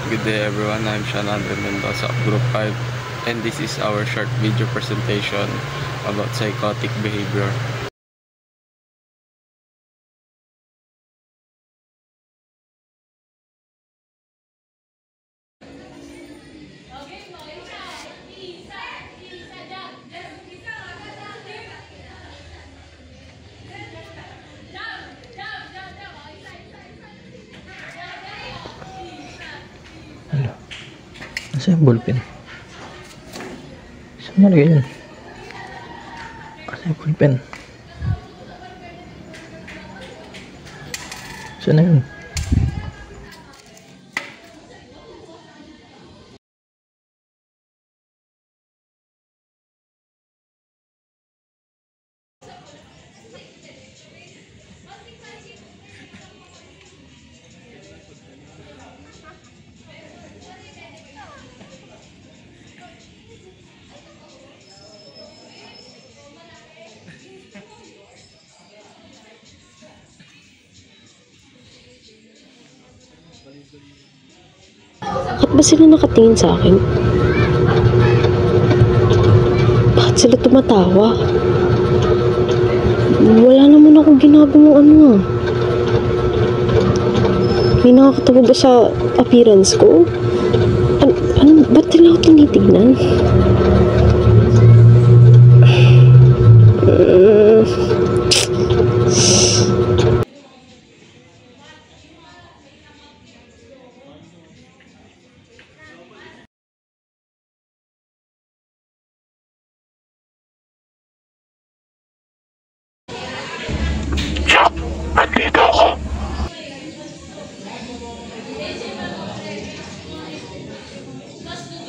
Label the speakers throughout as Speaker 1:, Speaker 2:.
Speaker 1: Good day everyone, I'm Sean Andre Mendoza of Group 5 and this is our short video presentation about psychotic behavior.
Speaker 2: Ano? Nasa yung ballpen? Saan nalagay yun? Nasa yung ballpen? Saan na yun?
Speaker 3: Bakit ba sila nakatingin sa akin? Bakit sila tumatawa? Wala naman akong ginagawang ano ah. May nakakatawa ba sa appearance ko? Ba't nila ako tinitignan?
Speaker 2: Nandito ako.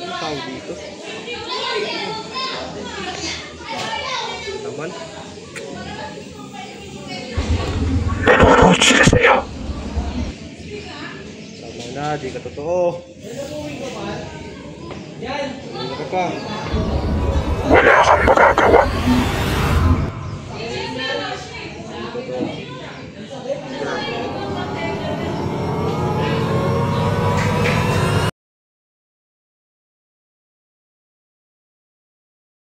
Speaker 1: Ano tawag dito? Naman?
Speaker 2: Nanonood sila sa'yo.
Speaker 1: Tama na, di ka totoo. Ano ka pa?
Speaker 2: Wala kang magagawa.